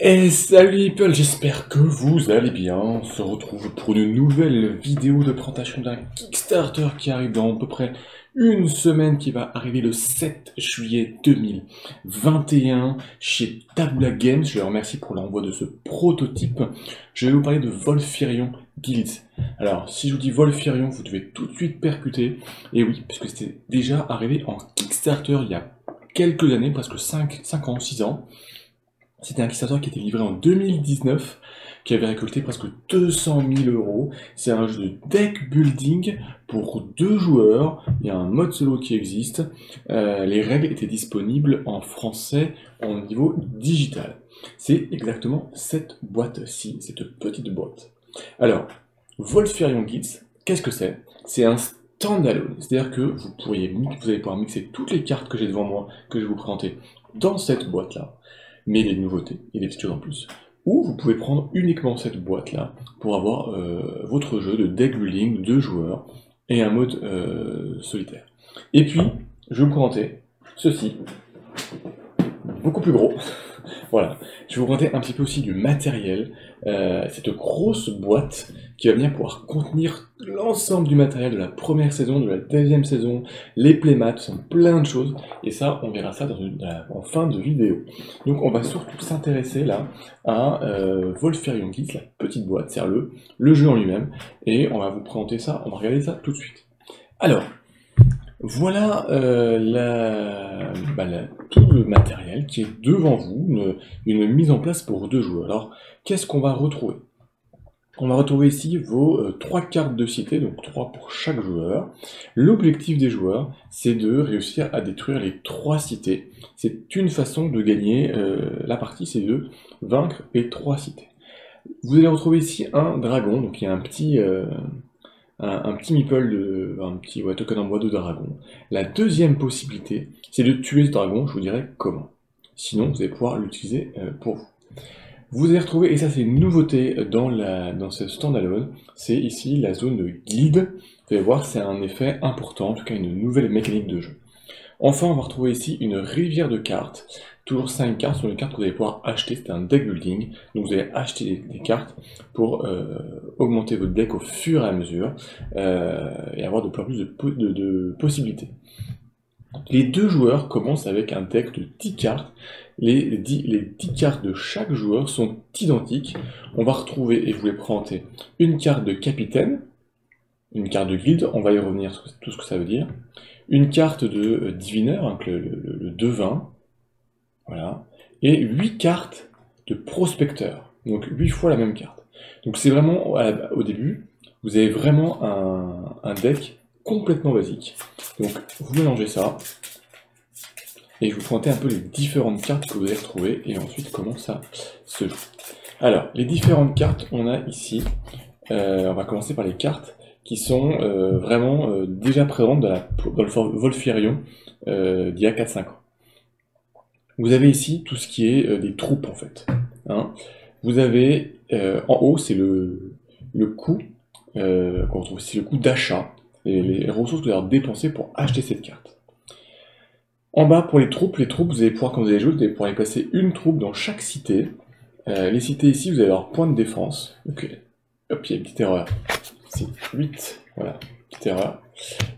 Et salut les people, j'espère que vous allez bien. On se retrouve pour une nouvelle vidéo de présentation d'un Kickstarter qui arrive dans à peu près une semaine, qui va arriver le 7 juillet 2021 chez Tabula Games. Je les remercie pour l'envoi de ce prototype. Je vais vous parler de Volfirion Guilds. Alors, si je vous dis Volfirion, vous devez tout de suite percuter. Et oui, puisque c'était déjà arrivé en Kickstarter il y a quelques années, presque 5 ans, 6 ans. C'était un Kickstarter qui était livré en 2019, qui avait récolté presque 200 000 euros. C'est un jeu de deck building pour 2 joueurs. Il y a un mode solo qui existe. Les règles étaient disponibles en français au niveau digital. C'est exactement cette boîte-ci, cette petite boîte. Alors, Volfirion Guides, qu'est-ce que c'est? C'est un standalone, c'est-à-dire que vous allez pouvoir mixer toutes les cartes que j'ai devant moi, que je vais vous présenter dans cette boîte-là, mais des nouveautés et des petites choses en plus. Ou vous pouvez prendre uniquement cette boîte-là pour avoir votre jeu de deck building, 2 joueurs et un mode solitaire. Et puis, je vais vous présenter ceci, beaucoup plus gros. Voilà, je vais vous présenter un petit peu aussi du matériel, cette grosse boîte qui va bien pouvoir contenir l'ensemble du matériel de la première saison, de la deuxième saison, les playmats, plein de choses, et ça, on verra ça en fin de vidéo. Donc on va surtout s'intéresser là à Volfirion Guides, la petite boîte, c'est-à-dire le jeu en lui-même, et on va vous présenter ça, on va regarder ça tout de suite. Alors, voilà tout le matériel qui est devant vous, une mise en place pour 2 joueurs. Alors, qu'est-ce qu'on va retrouver? On va retrouver ici vos 3 cartes de cité, donc 3 pour chaque joueur. L'objectif des joueurs, c'est de réussir à détruire les 3 cités. C'est une façon de gagner la partie, c'est de vaincre les 3 cités. Vous allez retrouver ici un dragon, donc il y a un petit meeple, un petit token en bois de dragon. La deuxième possibilité, c'est de tuer ce dragon, je vous dirai comment. Sinon, vous allez pouvoir l'utiliser pour vous. Vous allez retrouver, et ça c'est une nouveauté dans ce standalone, c'est ici la zone de guilde. Vous allez voir, c'est un effet important, en tout cas une nouvelle mécanique de jeu. Enfin, on va retrouver ici une rivière de cartes. Toujours 5 cartes sont les cartes que vous allez pouvoir acheter, c'est un deck building. Donc vous allez acheter des cartes pour augmenter votre deck au fur et à mesure et avoir de plus en plus de possibilités. Les 2 joueurs commencent avec un deck de 10 cartes. Les 10 cartes de chaque joueur sont identiques. On va retrouver, et je vous les présenter, une carte de capitaine, une carte de guilde, on va y revenir sur tout ce que ça veut dire, une carte de divineur, hein, le devin, voilà, et 8 cartes de prospecteur, donc 8 fois la même carte. Donc c'est vraiment, au début, vous avez vraiment un deck complètement basique. Donc vous mélangez ça, et je vais vous présenter un peu les différentes cartes que vous allez retrouver, et ensuite comment ça se joue. Alors, les différentes cartes, on a ici, on va commencer par les cartes qui sont vraiment déjà présentes dans le Volfirion d'il y a 4-5 ans. Vous avez ici tout ce qui est des troupes en fait. Hein. Vous avez en haut, c'est le coût, qu'on retrouve ici le coût d'achat, les ressources que vous allez dépenser pour acheter cette carte. En bas, pour les troupes, vous allez pouvoir, quand vous allez jouer, vous allez pouvoir y placer une troupe dans chaque cité. Les cités ici, vous allez avoir point de défense. Ok. Hop, il y a une petite erreur. C'est 8. Voilà, petite erreur.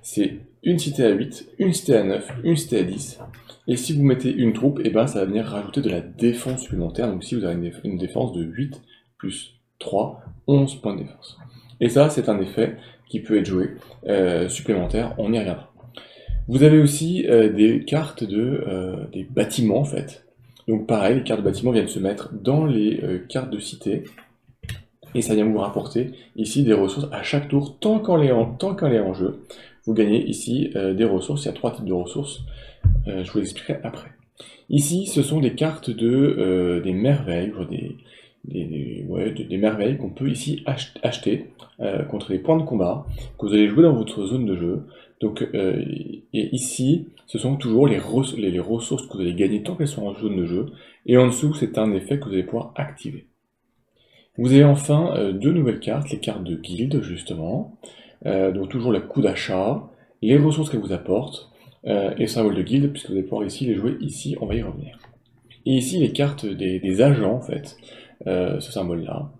C'est une cité à 8, une cité à 9, une cité à 10. Et si vous mettez une troupe, et ben ça va venir rajouter de la défense supplémentaire. Donc ici, vous avez une défense de 8 plus 3, 11 points de défense. Et ça, c'est un effet qui peut être joué supplémentaire. On y reviendra. Vous avez aussi des cartes des bâtiments, en fait. Donc pareil, les cartes de bâtiments viennent se mettre dans les cartes de cité. Et ça vient vous rapporter ici des ressources à chaque tour, tant qu'elle est en jeu. Vous gagnez ici des ressources, il y a 3 types de ressources, je vous l'expliquerai après. Ici, ce sont des cartes des merveilles, des merveilles qu'on peut ici acheter contre les points de combat, que vous allez jouer dans votre zone de jeu. Donc, et ici, ce sont toujours les ressources que vous allez gagner tant qu'elles sont en zone de jeu, et en dessous, c'est un effet que vous allez pouvoir activer. Vous avez enfin 2 nouvelles cartes, les cartes de guilde justement, donc toujours le coût d'achat, les ressources qu'elles vous apportent, et le symbole de guilde, puisque vous allez pouvoir ici les jouer ici, on va y revenir. Et ici, les cartes des agents, en fait, ce symbole-là.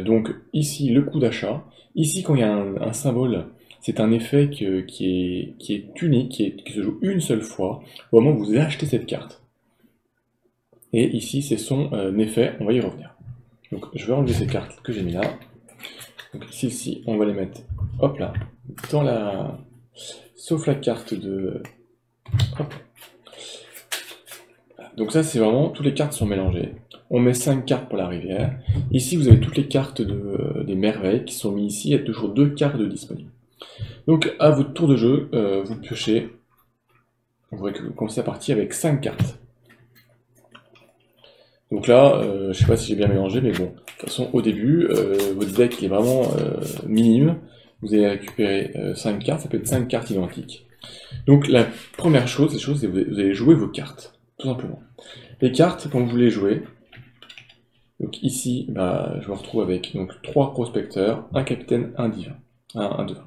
Donc ici, le coût d'achat. Ici, quand il y a un symbole, c'est un effet qui est unique, qui se joue une seule fois, au moment où vous achetez cette carte. Et ici, c'est son effet, on va y revenir. Donc je vais enlever ces cartes que j'ai mis là. Donc ici, on va les mettre, hop là, dans la... Sauf la carte de... Hop. Donc ça, c'est vraiment, toutes les cartes sont mélangées. On met 5 cartes pour la rivière. Ici, vous avez toutes les cartes des merveilles qui sont mises ici. Il y a toujours 2 cartes de disponibles. Donc, à votre tour de jeu, vous piochez. Vous voyez que vous commencez la partie avec 5 cartes. Donc là, je sais pas si j'ai bien mélangé, mais bon. De toute façon, au début, votre deck il est vraiment minime. Vous allez récupérer 5 cartes. Ça peut être 5 cartes identiques. Donc, la première chose, c'est que vous allez jouer vos cartes. Tout simplement. Les cartes, quand vous les jouez, donc ici, bah, je me retrouve avec donc, 3 prospecteurs, un capitaine, un divin. Un devin.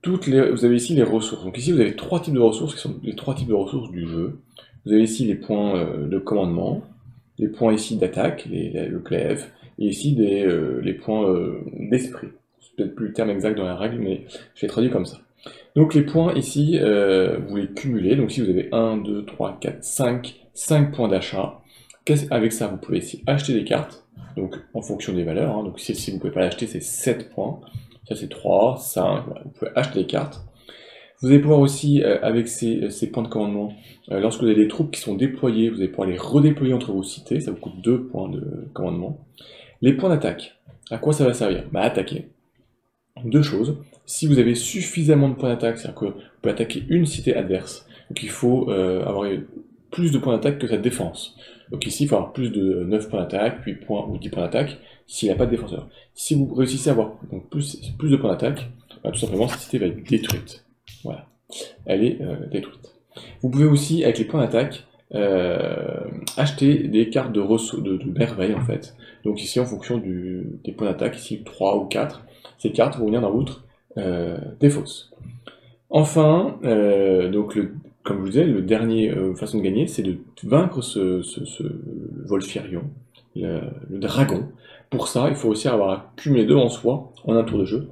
Vous avez ici les ressources. Donc ici, vous avez 3 types de ressources qui sont les 3 types de ressources du jeu. Vous avez ici les points de commandement, les points ici d'attaque, le glaive, et ici les points d'esprit. C'est peut-être plus le terme exact dans la règle, mais je l'ai traduit comme ça. Donc les points ici, vous les cumulez. Donc ici, vous avez 1, 2, 3, 4, 5 points d'achat. Avec ça, vous pouvez ici acheter des cartes, donc en fonction des valeurs. Hein. Donc si vous ne pouvez pas l'acheter, c'est 7 points. Ça c'est 3, 5, voilà. Vous pouvez acheter des cartes. Vous allez pouvoir aussi, avec ces points de commandement, lorsque vous avez des troupes qui sont déployées, vous allez pouvoir les redéployer entre vos cités, ça vous coûte 2 points de commandement. Les points d'attaque, à quoi ça va servir? Bah attaquer. 2 choses. Si vous avez suffisamment de points d'attaque, c'est-à-dire que vous pouvez attaquer une cité adverse, donc il faut avoir plus de points d'attaque que sa défense. Donc ici, il faut avoir plus de 9 points d'attaque, 8 points ou 10 points d'attaque, s'il n'a pas de défenseur. Si vous réussissez à avoir donc, plus de points d'attaque, bah, tout simplement, cette cité va être détruite. Voilà. Elle est détruite. Vous pouvez aussi, avec les points d'attaque, acheter des cartes de merveille, en fait. Donc ici, en fonction des points d'attaque, ici 3 ou 4, ces cartes vont venir dans votre défausse. Enfin, donc comme je vous disais, le dernier façon de gagner, c'est de vaincre ce Volfirion, le dragon. Pour ça, il faut aussi avoir accumulé devant soi, en un tour de jeu,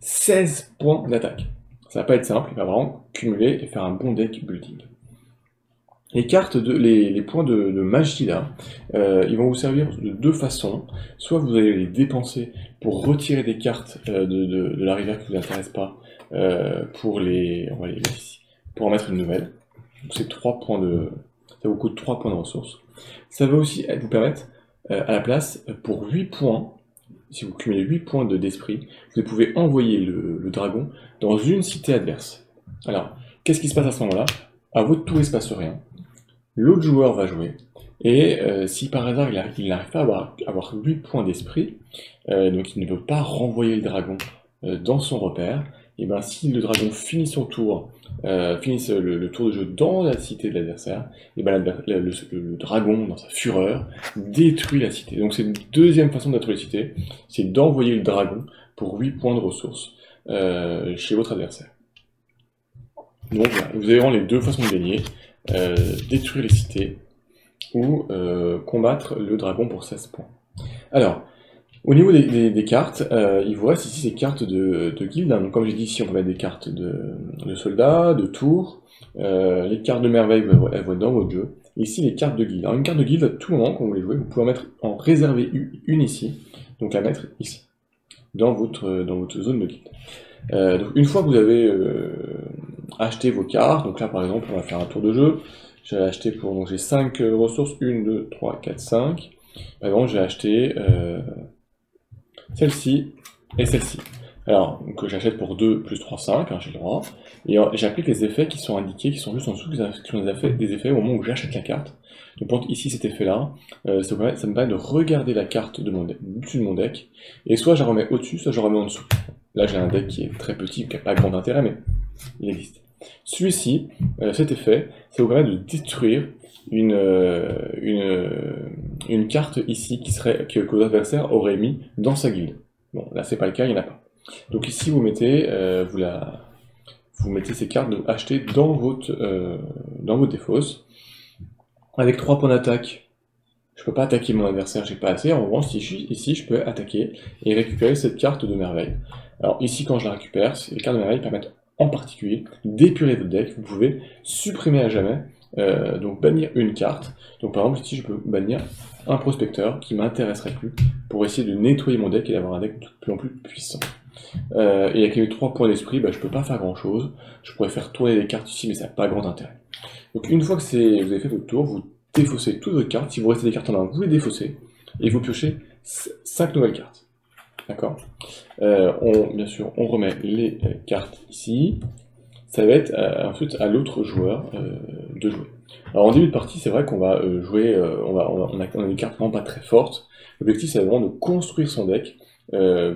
16 points d'attaque. Ça va pas être simple, il va vraiment cumuler et faire un bon deck building. Les cartes, les points de magie là, ils vont vous servir de 2 façons. Soit vous allez les dépenser pour retirer des cartes de la rivière qui ne vous intéresse pas, on va les mettre ici, pour en mettre une nouvelle. Donc c'est 3 points ça vous coûte 3 points de ressources. Ça va aussi vous permettre, à la place, pour 8 points, si vous cumulez 8 points d'esprit, vous pouvez envoyer le dragon dans une cité adverse. Alors, qu'est-ce qui se passe à ce moment-là? À votre tour, il ne se passe rien. L'autre joueur va jouer, et si par hasard il n'arrive pas à avoir 8 points d'esprit, donc il ne peut pas renvoyer le dragon dans son repère, et bien si le dragon finit son tour, le tour de jeu dans la cité de l'adversaire, et bien le dragon, dans sa fureur, détruit la cité. Donc c'est une deuxième façon de détruire la cité, c'est d'envoyer le dragon pour 8 points de ressources chez votre adversaire. Donc voilà, vous avez vraiment les 2 façons de gagner. Détruire les cités ou combattre le dragon pour 16 points. Alors, au niveau des cartes, il vous reste ici ces cartes de guilde. Donc, comme j'ai dit ici, on peut mettre des cartes de soldats, de tours. Les cartes de merveille, elles vont être dans votre jeu. Et ici, les cartes de guilde. Alors, une carte de guilde, à tout moment, quand vous les jouez, vous pouvez en réserver une ici. Donc, la mettre ici, dans votre zone de guilde. Donc, une fois que vous avez acheté vos cartes, donc là par exemple on va faire un tour de jeu, j'ai acheté donc j'ai 5 ressources, 1, 2, 3, 4, 5, par exemple j'ai acheté celle-ci et celle-ci. Alors, donc j'achète pour 2 plus 3, 5, hein, j'ai le droit, et j'applique les effets qui sont indiqués, qui sont juste en dessous, qui sont des effets au moment où j'achète la carte. Donc pour ici cet effet-là, ça me permet de regarder la carte dessus de mon deck, et soit je la remets au-dessus, soit je la remets en dessous. Là j'ai un deck qui est très petit, qui n'a pas grand intérêt, mais il existe. Celui-ci, cet effet, ça vous permet de détruire une carte ici que l'adversaire aurait mis dans sa guilde. Bon, là c'est pas le cas, il n'y en a pas. Donc ici vous mettez, vous mettez ces cartes achetées dans votre défausse. Avec 3 points d'attaque, je peux pas attaquer mon adversaire, j'ai pas assez. En revanche, ici, je peux attaquer et récupérer cette carte de merveille. Alors ici, quand je la récupère, les cartes de merveille permettent en particulier d'épurer votre deck. Vous pouvez supprimer à jamais, donc bannir une carte. Donc par exemple, ici, je peux bannir un prospecteur qui m'intéresserait plus pour essayer de nettoyer mon deck et d'avoir un deck de plus en plus puissant. Et avec les 3 points d'esprit, je peux pas faire grand chose. Je pourrais faire tourner les cartes ici, mais ça n'a pas grand intérêt. Donc une fois que vous avez fait votre tour, vous défaussez toutes vos cartes. Si vous restez des cartes en main, vous les défaussez et vous piochez 5 nouvelles cartes. D'accord. Bien sûr, on remet les cartes ici. Ça va être ensuite à l'autre joueur de jouer. Alors en début de partie, c'est vrai qu'on va jouer, on a des cartes vraiment pas très fortes. L'objectif, c'est vraiment de construire son deck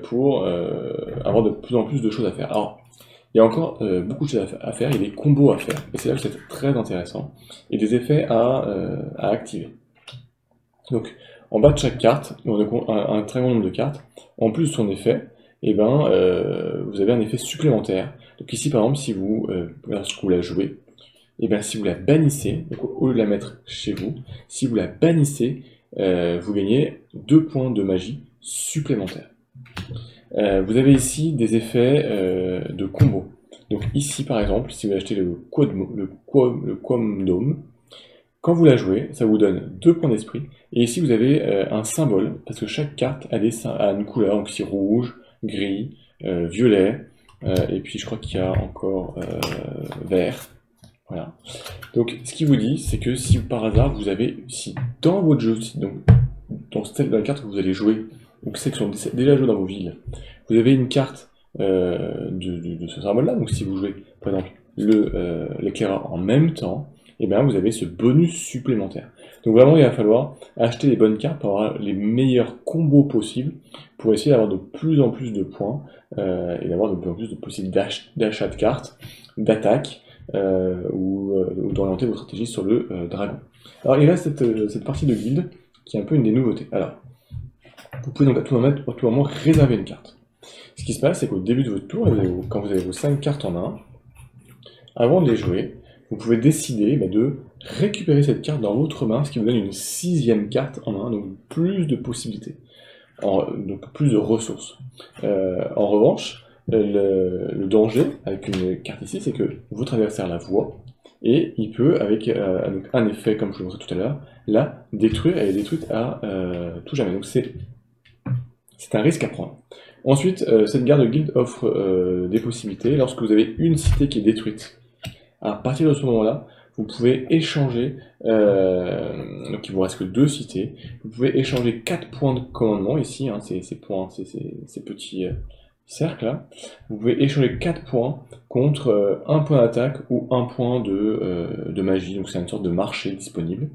pour avoir de plus en plus de choses à faire. Alors, il y a encore beaucoup de choses à faire, il y a des combos à faire, et c'est là que c'est très intéressant, et des effets à activer. Donc, en bas de chaque carte, on a un très grand nombre de cartes, en plus de son effet, vous avez un effet supplémentaire. Donc ici, par exemple, si lorsque vous la jouez, si vous la bannissez, donc au lieu de la mettre chez vous, si vous la bannissez, vous gagnez 2 points de magie supplémentaires. Vous avez ici des effets de combo. Donc ici par exemple, si vous achetez le Quomdome, quand vous la jouez, ça vous donne 2 points d'esprit. Et ici vous avez un symbole, parce que chaque carte a une couleur, donc ici rouge, gris, violet, et puis je crois qu'il y a encore vert. Voilà. Donc ce qui vous dit, c'est que si par hasard vous avez ici dans votre jeu, donc dans la carte que vous allez jouer, donc celles qui sont déjà jouées dans vos villes, vous avez une carte de ce symbole-là. Donc si vous jouez par exemple l'éclaireur en même temps, et bien vous avez ce bonus supplémentaire. Donc vraiment il va falloir acheter les bonnes cartes pour avoir les meilleurs combos possibles, pour essayer d'avoir de plus en plus de points, et d'avoir de plus en plus de possibilités d'achat de cartes, d'attaque, ou d'orienter vos stratégies sur le dragon. Alors il reste cette partie de guilde qui est un peu une des nouveautés. Alors, vous pouvez donc à tout moment réserver une carte. Ce qui se passe, c'est qu'au début de votre tour, quand vous avez vos 5 cartes en main, avant de les jouer, vous pouvez décider de récupérer cette carte dans votre main, ce qui vous donne une 6e carte en main, donc plus de possibilités, donc plus de ressources. En revanche, le danger avec une carte ici, c'est que votre adversaire la voit, et il peut, avec un effet, comme je le montrais tout à l'heure, la détruire, et elle est détruite à tout jamais. Donc c'est un risque à prendre. Ensuite, cette garde de guilde offre des possibilités. Lorsque vous avez une cité qui est détruite, à partir de ce moment-là, vous pouvez échanger, donc il vous reste que 2 cités, vous pouvez échanger 4 points de commandement ici, ces points, ces petits cercles là, vous pouvez échanger 4 points contre 1 point d'attaque ou 1 point de magie, donc c'est une sorte de marché disponible.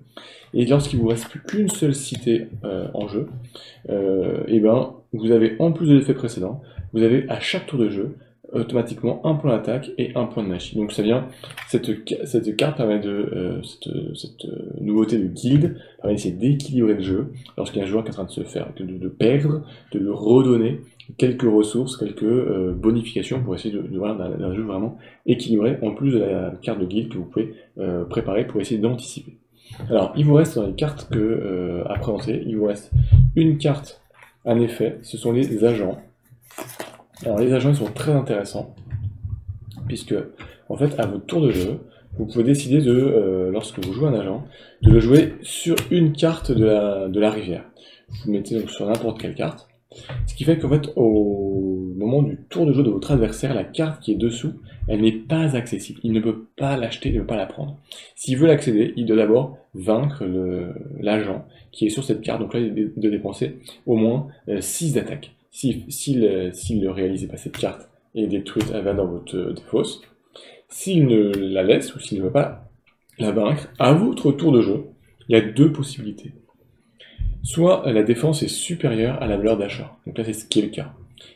Et lorsqu'il vous reste plus qu'une seule cité en jeu, vous avez en plus de l'effet précédent, vous avez à chaque tour de jeu automatiquement 1 point d'attaque et 1 point de magie. Donc ça vient, cette carte permet cette nouveauté de guilde permet d'essayer d'équilibrer le jeu lorsqu'il y a un joueur qui est en train de se faire, de perdre, de lui redonner quelques ressources, quelques bonifications pour essayer de voir un jeu vraiment équilibré, en plus de la carte de guilde que vous pouvez préparer pour essayer d'anticiper. Alors, il vous reste dans les cartes à présenter, il vous reste une carte, un effet, ce sont les agents. Alors les agents ils sont très intéressants, puisque en fait à votre tour de jeu, vous pouvez décider lorsque vous jouez un agent, de le jouer sur une carte de la rivière. Vous le mettez donc sur n'importe quelle carte, ce qui fait qu'en fait au moment du tour de jeu de votre adversaire, la carte qui est dessous, elle n'est pas accessible. Il ne peut pas l'acheter, il ne peut pas la prendre. S'il veut l'accéder, il doit d'abord vaincre l'agent qui est sur cette carte, donc là il doit dépenser au moins 6 d'attaque. S'il ne réalise pas cette carte et est détruite, elle va dans votre défausse. S'il ne la laisse ou s'il ne veut pas la vaincre, à votre tour de jeu, il y a 2 possibilités. Soit la défense est supérieure à la valeur d'achat, donc là c'est ce qui est le cas.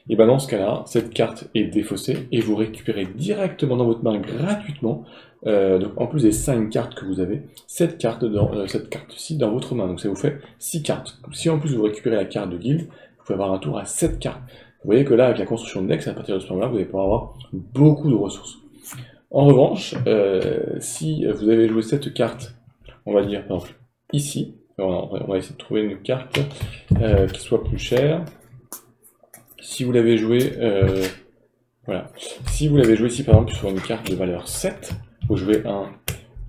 Et dans ce cas-là, cette carte est défaussée et vous récupérez directement dans votre main gratuitement, donc en plus des 5 cartes que vous avez, cette carte-ci dans votre main. Donc ça vous fait 6 cartes. Si en plus vous récupérez la carte de guilde, vous pouvez avoir un tour à 7 cartes. Vous voyez que là, avec la construction de decks, à partir de ce moment-là, vous allez pouvoir avoir beaucoup de ressources. En revanche, si vous avez joué cette carte on va dire par exemple ici, on va essayer de trouver une carte qui soit plus chère. Si vous l'avez joué, voilà. Si vous l'avez joué ici par exemple sur une carte de valeur 7, vous jouez un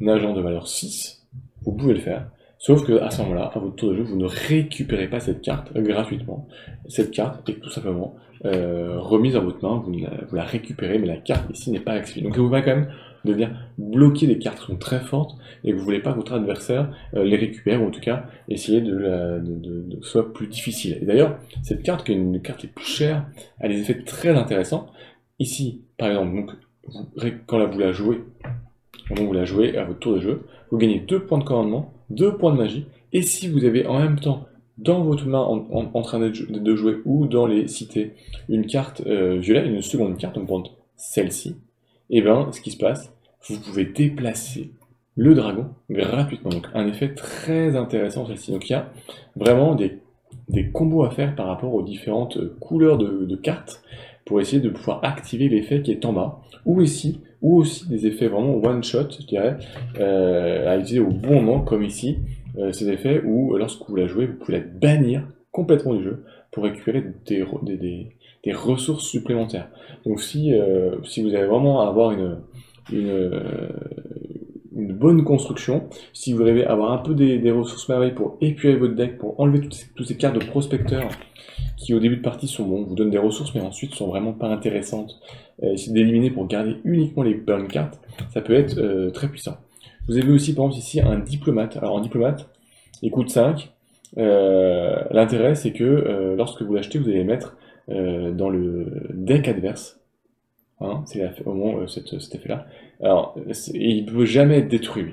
agent de valeur 6, vous pouvez le faire. Sauf que à ce moment-là, à votre tour de jeu, vous ne récupérez pas cette carte gratuitement. Cette carte est tout simplement remise dans votre main, vous la récupérez, mais la carte ici n'est pas accessible. Donc vous va quand même devenir bloquer des cartes qui sont très fortes et que vous ne voulez pas que votre adversaire les récupère, ou en tout cas essayer de que ce soit plus difficile. Et d'ailleurs, cette carte, qui est une carte les plus chères, a des effets très intéressants. Ici, par exemple, donc, quand vous la jouez, au moment où vous la jouez à votre tour de jeu, vous gagnez 2 points de commandement, 2 points de magie, et si vous avez en même temps dans votre main en train de jouer ou dans les cités une carte violet, une seconde carte, donc prendre celle-ci, et bien ce qui se passe, vous pouvez déplacer le dragon gratuitement. Donc un effet très intéressant celle-ci. Donc il y a vraiment des combos à faire par rapport aux différentes couleurs de cartes pour essayer de pouvoir activer l'effet qui est en bas, ou aussi des effets vraiment one-shot, je dirais, à utiliser au bon moment, comme ici, ces effets où, lorsque vous la jouez, vous pouvez la bannir complètement du jeu pour récupérer des ressources supplémentaires. Donc si vous avez vraiment à avoir une bonne construction, si vous rêvez avoir un peu des ressources merveilles pour épurer votre deck, pour enlever toutes ces cartes de prospecteurs qui au début de partie sont bons, vous donnent des ressources mais ensuite sont vraiment pas intéressantes, essayer d'éliminer pour garder uniquement les bonnes cartes, ça peut être très puissant. Vous avez aussi par exemple ici un diplomate. Alors un diplomate, il coûte 5. L'intérêt c'est que lorsque vous l'achetez, vous allez les mettre dans le deck adverse. Hein, c'est au moment cet effet-là. Alors, il ne peut jamais être détruit.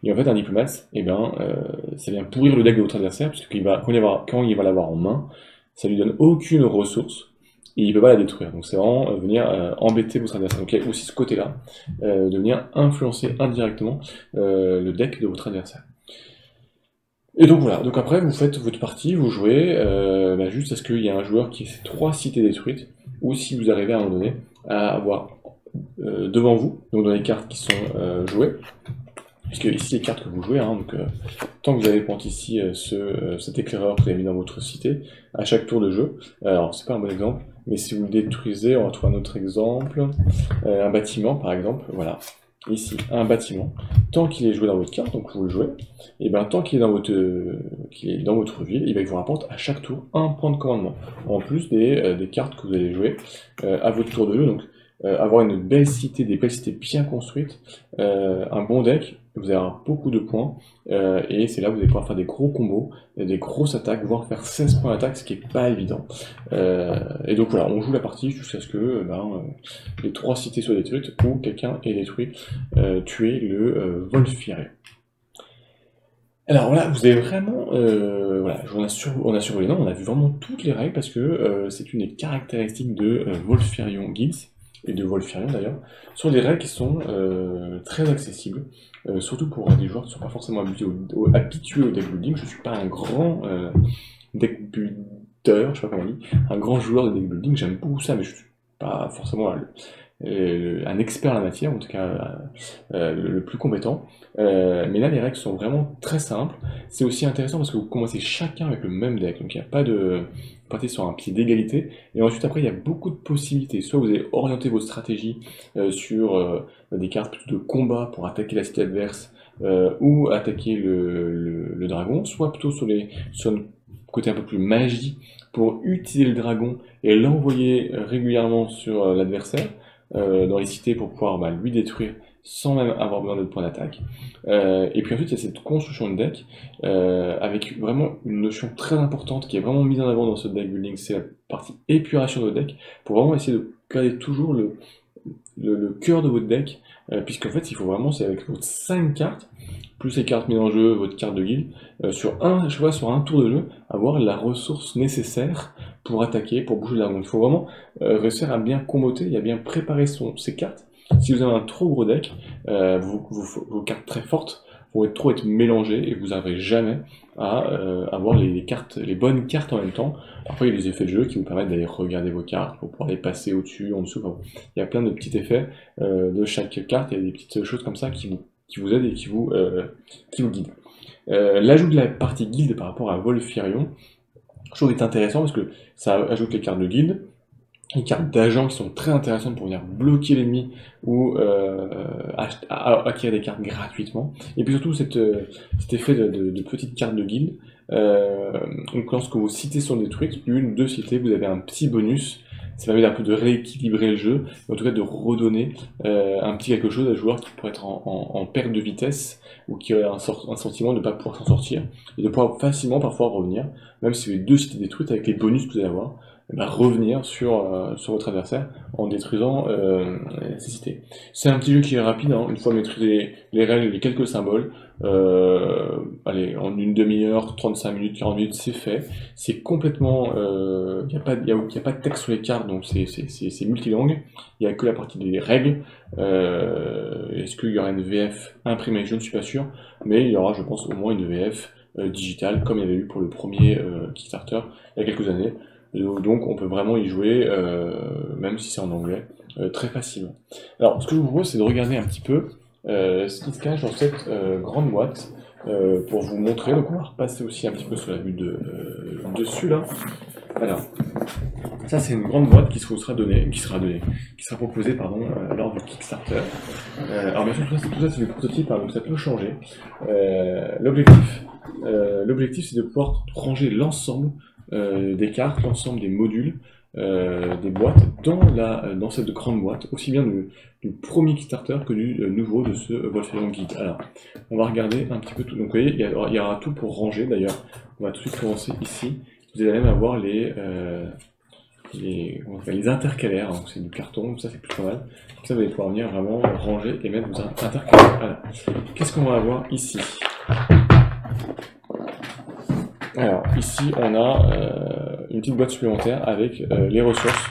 Et en fait, un diplomate, ça vient pourrir le deck de votre adversaire, puisque quand il va l'avoir en main, ça lui donne aucune ressource, et il ne peut pas la détruire. Donc c'est vraiment venir embêter votre adversaire. Donc il y a aussi ce côté-là, de venir influencer indirectement le deck de votre adversaire. Et donc voilà, donc après vous faites votre partie, vous jouez, juste à ce qu'il y ait un joueur qui ait ces 3 cités détruites, ou si vous arrivez à un moment donné à avoir devant vous, donc dans les cartes qui sont jouées, puisque ici les cartes que vous jouez, hein, donc tant que vous avez pointé ici cet éclaireur que vous avez mis dans votre cité, à chaque tour de jeu, alors c'est pas un bon exemple, mais si vous le détruisez, on va trouver un autre exemple, un bâtiment par exemple, voilà, ici, un bâtiment, tant qu'il est joué dans votre carte, donc vous le jouez, et bien tant qu'il est dans votre ville, il vous rapporte à chaque tour un point de commandement, en plus des cartes que vous allez jouer à votre tour de jeu, donc avoir une belle cité, des belles cités bien construites, un bon deck, vous allez avoir beaucoup de points, et c'est là où vous allez pouvoir faire des gros combos, des grosses attaques, voire faire 16 points d'attaque, ce qui est pas évident. Et donc voilà, on joue la partie jusqu'à ce que les 3 cités soient détruites, ou quelqu'un ait détruit, tué le Volfiré. Alors voilà, vous avez vraiment, voilà, on a survolé, non, on a vu vraiment toutes les règles parce que c'est une des caractéristiques de Volfirion Guilds, et de Volfirion d'ailleurs, sur des règles qui sont très accessibles, surtout pour des joueurs qui ne sont pas forcément habitués au deck building. Je ne suis pas un grand deck builder, je sais pas comment on dit, un grand joueur de deck building, j'aime beaucoup ça, mais je suis pas forcément un expert en la matière, en tout cas le plus compétent. Mais là, les règles sont vraiment très simples. C'est aussi intéressant parce que vous commencez chacun avec le même deck, donc il n'y a pas de... Vous partez sur un pied d'égalité, et ensuite après il y a beaucoup de possibilités. Soit vous allez orienter votre stratégie sur des cartes plutôt de combat pour attaquer la cité adverse, ou attaquer le dragon, soit plutôt sur un côté un peu plus magie pour utiliser le dragon et l'envoyer régulièrement sur l'adversaire, dans les cités pour pouvoir lui détruire sans même avoir besoin de points d'attaque. Et puis ensuite il y a cette construction de deck avec vraiment une notion très importante qui est vraiment mise en avant dans ce deck building, c'est la partie épuration de votre deck, pour vraiment essayer de garder toujours le cœur de votre deck, puisqu'en fait il faut vraiment, c'est avec votre 5 cartes, plus les cartes mises en jeu, votre carte de guilde, sur un tour de jeu, avoir la ressource nécessaire pour attaquer, pour bouger le dragon. Il faut vraiment réussir à bien comboter et à bien préparer ses cartes. Si vous avez un trop gros deck, vos cartes très fortes vont trop être mélangées et vous n'arriverez jamais à avoir les bonnes cartes en même temps. Parfois il y a des effets de jeu qui vous permettent d'aller regarder vos cartes pour pouvoir les passer au-dessus, en dessous. Enfin, il y a plein de petits effets de chaque carte, il y a des petites choses comme ça qui vous aident et qui vous guident. L'ajout de la partie guilde par rapport à Wolfirion, je trouve est intéressant parce que ça ajoute les cartes de guilde, les cartes d'agents qui sont très intéressantes pour venir bloquer l'ennemi ou acquérir des cartes gratuitement. Et puis surtout cet effet de petites cartes de guilde. Donc lorsque vos cités sont détruites, une ou deux cités, vous avez un petit bonus. Ça permet d'un peu de rééquilibrer le jeu, en tout cas de redonner un petit quelque chose à joueur qui pourrait être en perte de vitesse ou qui aurait un sentiment de ne pas pouvoir s'en sortir et de pouvoir facilement parfois revenir, même si les deux cités détruites avec les bonus que vous allez avoir, revenir sur votre adversaire en détruisant ses cités. C'est un petit jeu qui est rapide, hein, une fois maîtrisé les règles et les quelques symboles, allez, en une demi-heure, 35 minutes, 40 minutes, c'est fait. C'est complètement... Il n'y a pas de texte sur les cartes, donc c'est multilangue. Il n'y a que la partie des règles. Est-ce qu'il y aura une VF imprimée? Je ne suis pas sûr, mais il y aura, je pense, au moins une VF digitale, comme il y avait eu pour le premier Kickstarter il y a quelques années. Donc on peut vraiment y jouer, même si c'est en anglais, très facilement. Alors ce que je vous propose, c'est de regarder un petit peu ce qui se cache dans cette grande boîte, pour vous montrer. Donc on va repasser aussi un petit peu sur la vue dessus là. Alors, ça c'est une grande boîte qui sera proposée lors du Kickstarter. Alors bien sûr tout ça c'est des prototypes, hein, donc ça peut changer. L'objectif c'est de pouvoir ranger l'ensemble des cartes, l'ensemble des modules, des boîtes dans cette grande boîte, aussi bien du premier Kickstarter que du nouveau de ce Wolfirion Guide. Alors, on va regarder un petit peu tout. Donc vous voyez, il y aura tout pour ranger d'ailleurs. On va tout de suite commencer ici. Vous allez même avoir les intercalaires, hein. C'est du carton, donc ça c'est plutôt pas mal. Donc ça vous allez pouvoir venir vraiment ranger et mettre vos intercalaires. Voilà. Qu'est-ce qu'on va avoir ici? Alors, ici, on a une petite boîte supplémentaire avec les ressources.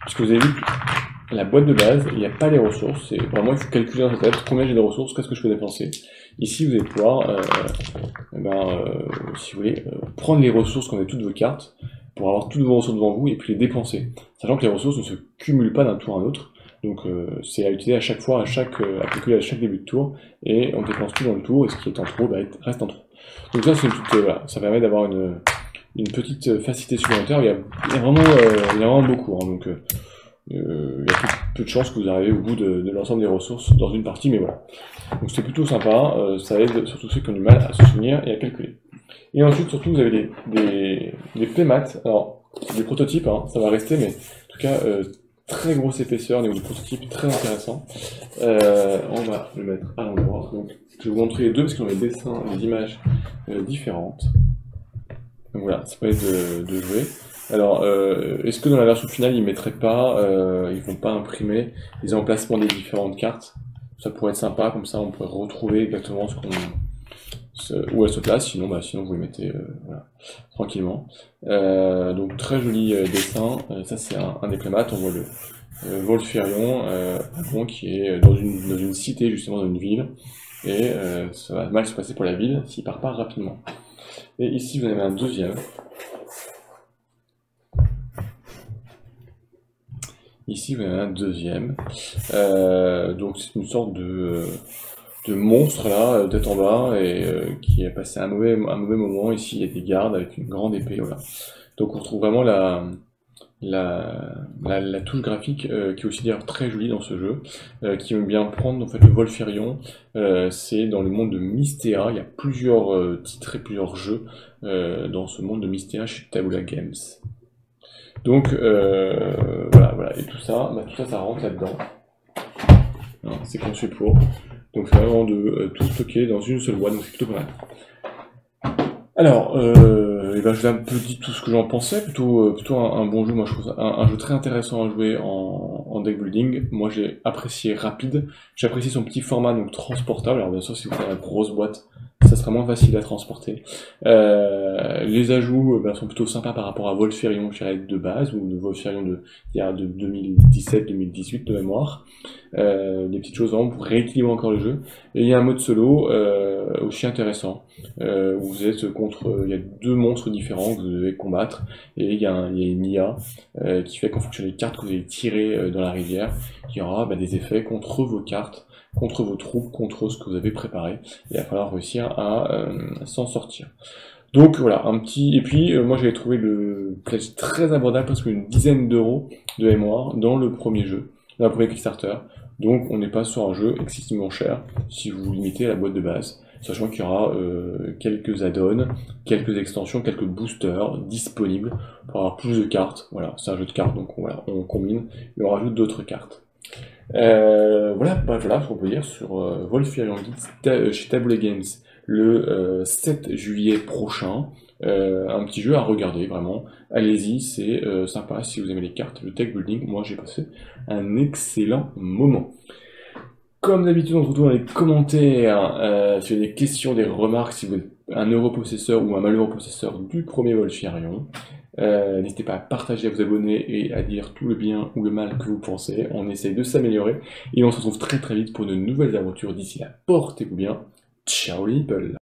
Puisque vous avez vu que la boîte de base, il n'y a pas les ressources. C'est vraiment, il faut calculer dans sa tête combien j'ai de ressources, qu'est-ce que je peux dépenser. Ici, vous allez pouvoir, si vous voulez, prendre les ressources qu'on a toutes vos cartes, pour avoir toutes vos ressources devant vous, et puis les dépenser. Sachant que les ressources ne se cumulent pas d'un tour à un autre. Donc c'est à utiliser à chaque fois, à calculer à chaque début de tour, et on dépense tout dans le tour, et ce qui est en trop, reste en trop. Donc ça, c'est voilà, ça permet d'avoir une petite facilité supplémentaire. Il y a vraiment beaucoup, hein, donc il y a peu de chances que vous arrivez au bout de l'ensemble des ressources dans une partie, mais voilà. Donc c'est plutôt sympa, ça aide surtout ceux qui ont du mal à se souvenir et à calculer. Et ensuite, surtout, vous avez des playmat. Alors, des prototypes, hein, ça va rester, mais en tout cas, très grosse épaisseur, au niveau du prototype, très intéressant. On va le mettre à l'endroit. Donc, je vais vous montrer les deux parce qu'ils ont des dessins, des images différentes. Donc voilà, ça permet de jouer. Alors, est-ce que dans la version finale, ils mettraient pas, ils vont pas imprimer les emplacements des différentes cartes? Ça pourrait être sympa, comme ça on pourrait retrouver exactement où elle se place, sinon vous les mettez voilà, tranquillement. Donc très joli dessin, ça c'est un des playmats, on voit le Wolfirion qui est dans une cité, justement dans une ville, et ça va mal se passer pour la ville s'il part pas rapidement. Et ici vous en avez un deuxième. Ici vous en avez un deuxième. Donc c'est une sorte de monstre là, tête en bas, et qui a passé un mauvais moment. Ici il y a des gardes avec une grande épée, voilà. Donc on retrouve vraiment la touche graphique qui est aussi d'ailleurs très jolie dans ce jeu, qui aime bien prendre en fait le Wolfirion. C'est dans le monde de Mystea, il y a plusieurs titres et plusieurs jeux dans ce monde de Mystea chez Tabula Games. Donc voilà, et tout ça ça rentre là-dedans. C'est conçu pour. Donc c'est vraiment de tout stocker dans une seule boîte, donc c'est plutôt pas mal. Alors, je vous ai un peu dit tout ce que j'en pensais, plutôt un bon jeu. Moi je trouve ça un jeu très intéressant à jouer en deck building. Moi j'ai apprécié rapide, j'ai apprécié son petit format, donc transportable. Alors bien sûr si vous prenez la grosse boîte, ça sera moins facile à transporter. Les ajouts sont plutôt sympas par rapport à Wolfirion de base, ou de Wolfirion de 2017-2018 de mémoire. Des petites choses vraiment pour rééquilibrer encore le jeu. Et il y a un mode solo aussi intéressant, où vous êtes contre, il y a deux monstres différents que vous devez combattre, et il y a une IA qui fait qu'en fonction des cartes que vous allez tirer dans la rivière, il y aura des effets contre vos cartes contre vos troupes, contre ce que vous avez préparé. Il va falloir réussir à s'en sortir. Donc voilà, un petit... Et puis, moi j'avais trouvé le pledge très abordable, presque une dizaine d'euros de mémoire dans le premier jeu, dans le premier Kickstarter. Donc on n'est pas sur un jeu excessivement cher, si vous vous limitez à la boîte de base. Sachant qu'il y aura quelques add-ons, quelques extensions, quelques boosters disponibles pour avoir plus de cartes. Voilà, c'est un jeu de cartes, donc voilà, on combine et on rajoute d'autres cartes. Voilà ce qu'on peut dire sur Wolfirion Guide chez Tableau Games le 7 juillet prochain. Un petit jeu à regarder, vraiment. Allez-y, c'est sympa si vous aimez les cartes, le deck building. Moi, j'ai passé un excellent moment. Comme d'habitude, on se retrouve dans les commentaires si vous avez des questions, des remarques, si vous êtes un neuropossesseur ou un malheureux possesseur du premier Wolfirion. N'hésitez pas à partager, à vous abonner et à dire tout le bien ou le mal que vous pensez. On essaye de s'améliorer et on se retrouve très très vite pour de nouvelles aventures. D'ici là, portez-vous bien. Ciao les people!